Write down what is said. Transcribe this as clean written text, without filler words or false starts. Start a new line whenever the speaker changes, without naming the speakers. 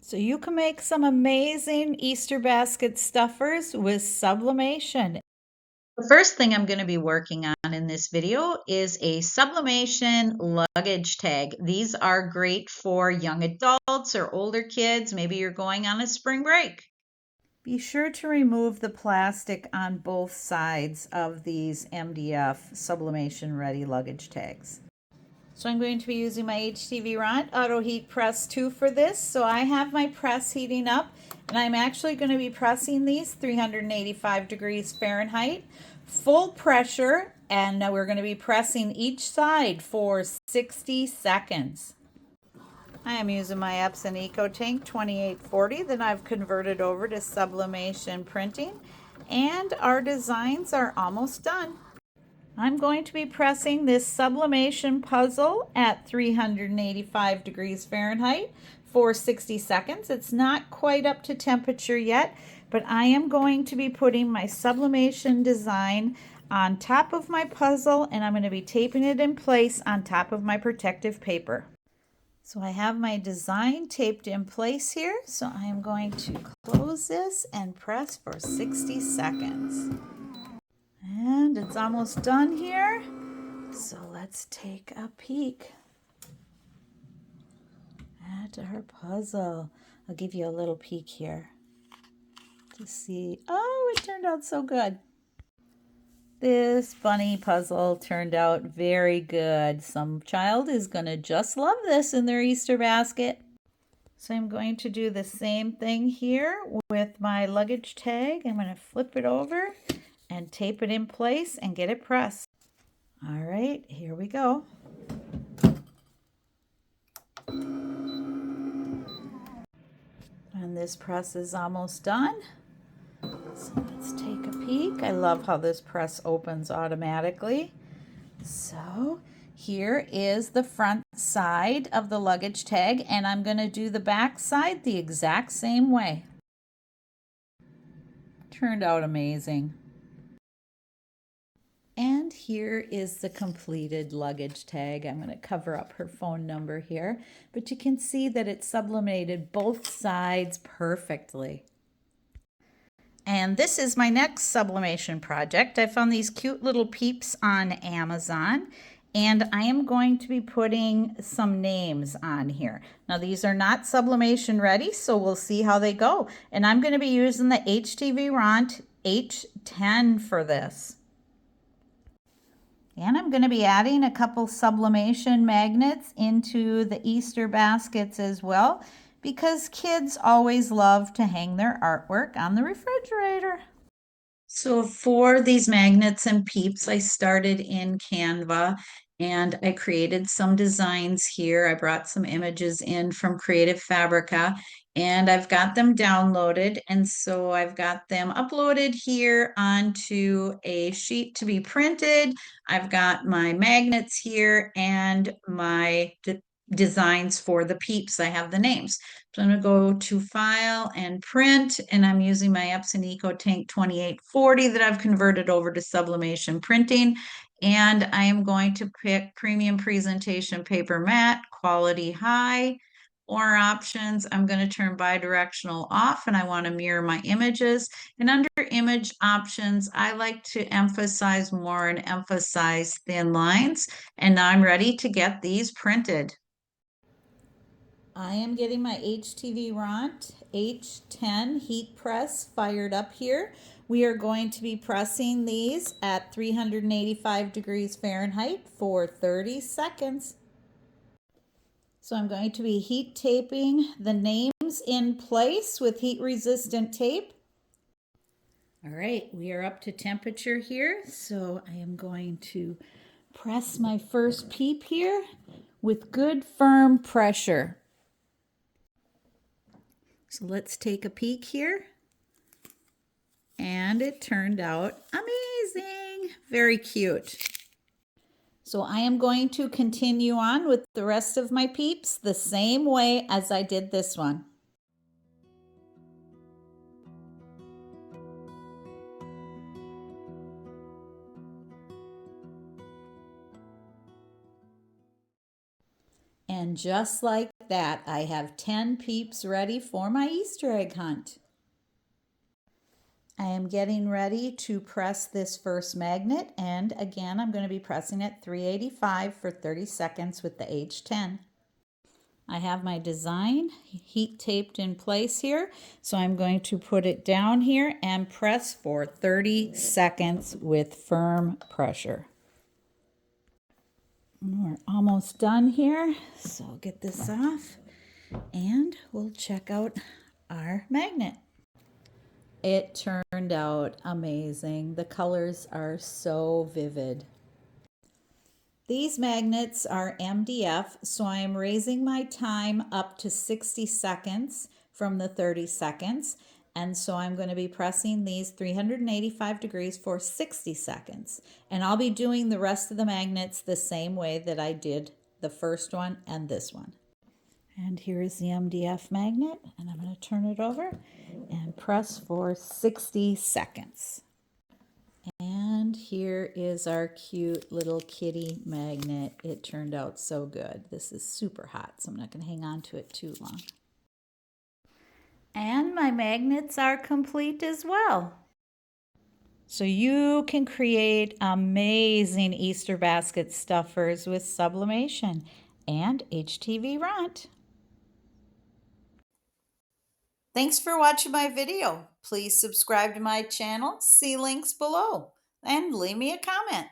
So you can make some amazing Easter basket stuffers with sublimation. The first thing I'm going to be working on in this video is a sublimation luggage tag. These are great for young adults or older kids. Maybe you're going on a spring break. Be sure to remove the plastic on both sides of these MDF sublimation ready luggage tags. So I'm going to be using my HTVRONT Auto Heat Press 2 for this. So I have my press heating up, and I'm actually going to be pressing these 385 degrees Fahrenheit, full pressure, and we're going to be pressing each side for 60 seconds. I am using my Epson EcoTank 2840 that I've converted over to sublimation printing, and our designs are almost done. I'm going to be pressing this sublimation puzzle at 385 degrees Fahrenheit for 60 seconds. It's not quite up to temperature yet, but I am going to be putting my sublimation design on top of my puzzle, and I'm going to be taping it in place on top of my protective paper. So I have my design taped in place here, so I am going to close this and press for 60 seconds. And it's almost done here, so let's take a peek at our puzzle. I'll give you a little peek here to see. Oh, it turned out so good. This bunny puzzle turned out very good. Some child is going to just love this in their Easter basket. So I'm going to do the same thing here with my luggage tag. I'm going to flip it over and tape it in place and get it pressed. All right, here we go. And this press is almost done. So let's take a peek. I love how this press opens automatically. So here is the front side of the luggage tag, and I'm going to do the back side the exact same way. Turned out amazing. And here is the completed luggage tag. I'm going to cover up her phone number here, but you can see that it sublimated both sides perfectly. And this is my next sublimation project. I found these cute little peeps on Amazon, and I am going to be putting some names on here. Now these are not sublimation ready, so we'll see how they go. And I'm going to be using the HTVRONT H10 for this. And I'm going to be adding a couple sublimation magnets into the Easter baskets as well, because kids always love to hang their artwork on the refrigerator. So for these magnets and peeps, I started in Canva and I created some designs here. I brought some images in from Creative Fabrica and I've got them downloaded. And so I've got them uploaded here onto a sheet to be printed. I've got my magnets here and my designs for the peeps. I have the names. So I'm going to go to File and Print, and I'm using my Epson EcoTank 2840 that I've converted over to sublimation printing. And I am going to pick Premium Presentation Paper Matte, Quality High, or options. I'm going to turn bidirectional off, and I want to mirror my images. And under image options, I like to emphasize more and emphasize thin lines. And now I'm ready to get these printed. I am getting my HTVRONT H10 Heat Press fired up here. We are going to be pressing these at 385 degrees Fahrenheit for 30 seconds. So I'm going to be heat taping the names in place with heat resistant tape. All right, we are up to temperature here. So I am going to press my first peep here with good firm pressure. So let's take a peek here. And it turned out amazing. Very cute. So I am going to continue on with the rest of my peeps the same way as I did this one. And just like that, I have 10 peeps ready for my Easter egg hunt. I am getting ready to press this first magnet, and again, I'm going to be pressing at 385 for 30 seconds with the H10. I have my design heat taped in place here, so I'm going to put it down here and press for 30 seconds with firm pressure. We're almost done here, so I'll get this off and we'll check out our magnet. It turned out amazing. The colors are so vivid. These magnets are MDF, so I am raising my time up to 60 seconds from the 30 seconds. And so I'm going to be pressing these 385 degrees for 60 seconds. And I'll be doing the rest of the magnets the same way that I did the first one and this one. And here is the MDF magnet, and I'm going to turn it over and press for 60 seconds. And here is our cute little kitty magnet. It turned out so good. This is super hot, so I'm not going to hang on to it too long. And my magnets are complete as well. So you can create amazing Easter basket stuffers with sublimation and HTVRONT. Thanks for watching my video. Please subscribe to my channel, see links below, and leave me a comment.